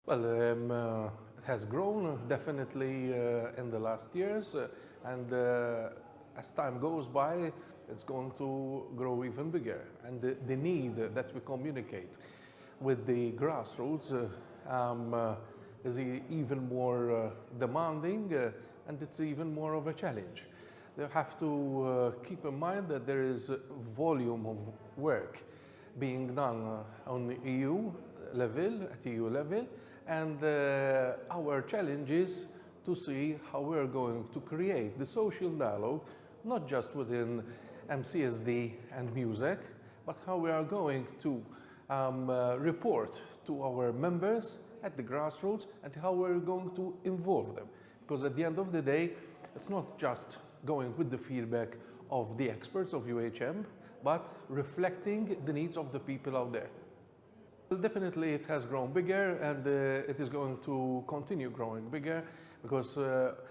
Well, it has grown definitely in the last years, and as time goes by, it's going to grow even bigger. And the need that we communicate with the grassroots is even more demanding, and it's even more of a challenge. They have to keep in mind that there is a volume of work being done on EU level, at EU level, and our challenge is to see how we're going to create the social dialogue, not just within MCSD and music, but how we are going to report to our members at the grassroots and how we're going to involve them. Because at the end of the day, it's not just going with the feedback of the experts of UHM, but reflecting the needs of the people out there. Well, definitely it has grown bigger, and it is going to continue growing bigger, because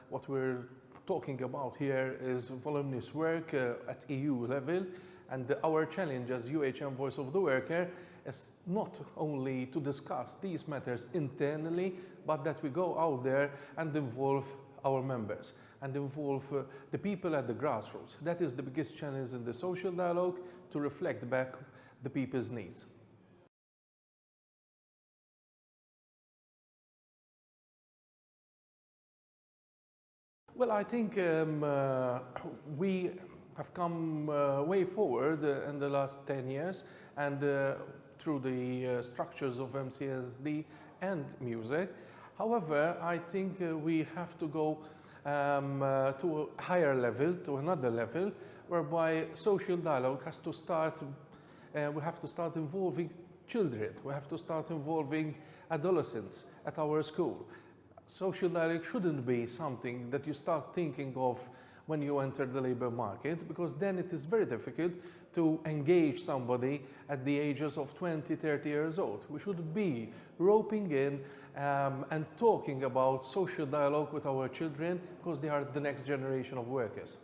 what we're talking about here is voluminous work at EU level, and our challenge as UHM Voice of the Worker is not only to discuss these matters internally, but that we go out there and involve our members and involve the people at the grassroots. That is the biggest challenge in the social dialogue, to reflect back the people's needs. Well, I think we have come way forward in the last 10 years, and through the structures of MCSD and music. However, I think we have to go to a higher level, to another level, whereby social dialogue has to start, we have to start involving children, we have to start involving adolescents at our school. Social dialogue shouldn't be something that you start thinking of when you enter the labor market, because then it is very difficult to engage somebody at the ages of 20, 30 years old. We should be roping in and talking about social dialogue with our children, because they are the next generation of workers.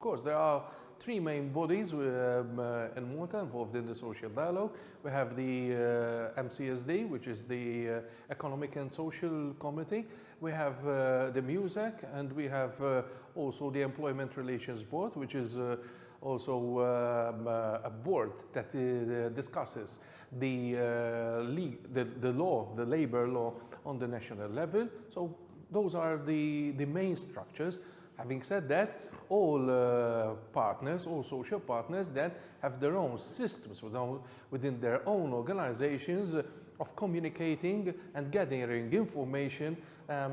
Of course, there are three main bodies in Malta involved in the social dialogue. We have the MCSD, which is the Economic and Social Committee. We have the music, and we have also the Employment Relations Board, which is also a board that discusses the law, the labor law on the national level. So those are the main structures. Having said that, all partners, all social partners then have their own systems within their own organizations of communicating and gathering information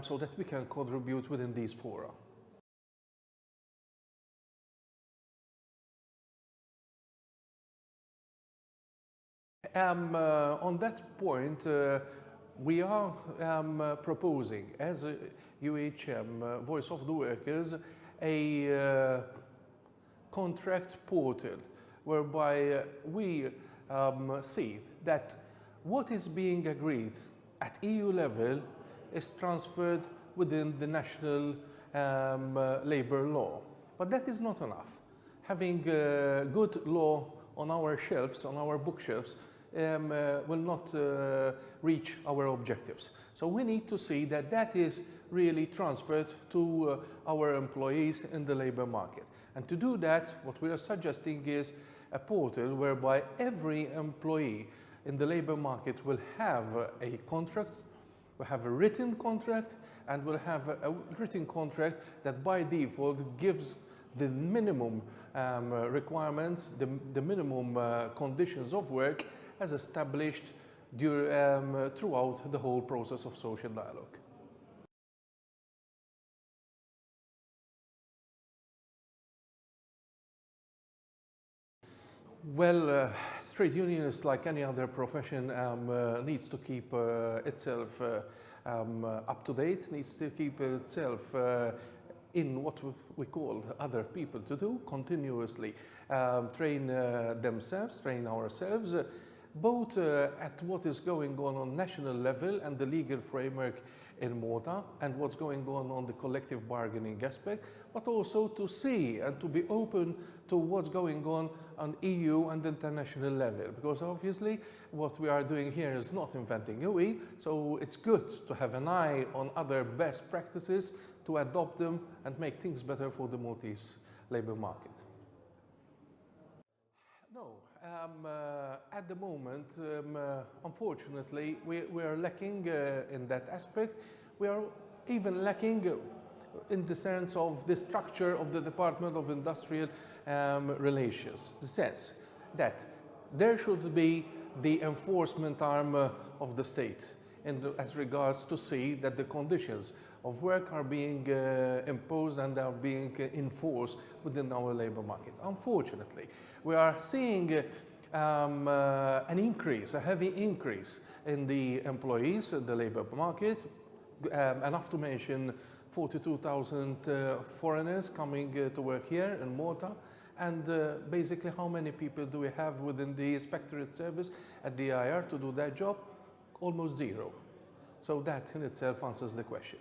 so that we can contribute within these fora. On that point, we are proposing, as a UHM Voice of the Workers, a contract portal whereby we see that what is being agreed at EU level is transferred within the national labor law. But that is not enough. Having good law on our shelves, on our bookshelves, will not reach our objectives. So we need to see that that is really transferred to our employees in the labor market. And to do that, what we are suggesting is a portal whereby every employee in the labor market will have a contract, will have a written contract, and will have a written contract that by default gives the minimum requirements, the minimum conditions of work as established throughout the whole process of social dialogue. Well, trade unions, like any other profession, needs to keep itself up to date, needs to keep itself in what we call other people to do, continuously train themselves, train ourselves. both at what is going on national level and the legal framework in Malta and what's going on the collective bargaining aspect, but also to see and to be open to what's going on EU and international level, because obviously what we are doing here is not inventing a wheel, so it's good to have an eye on other best practices, to adopt them and make things better for the Maltese labour market. No, at the moment, unfortunately, we are lacking in that aspect. We are even lacking in the sense of the structure of the Department of Industrial Relations, the sense that there should be the enforcement arm of the state as regards to see that the conditions of work are being imposed and are being enforced within our labour market. Unfortunately, we are seeing an increase, a heavy increase in the employees in the labour market, enough to mention 42,000 foreigners coming to work here in Malta. And basically, how many people do we have within the inspectorate service at the IR to do that job? Almost zero. So that in itself answers the question.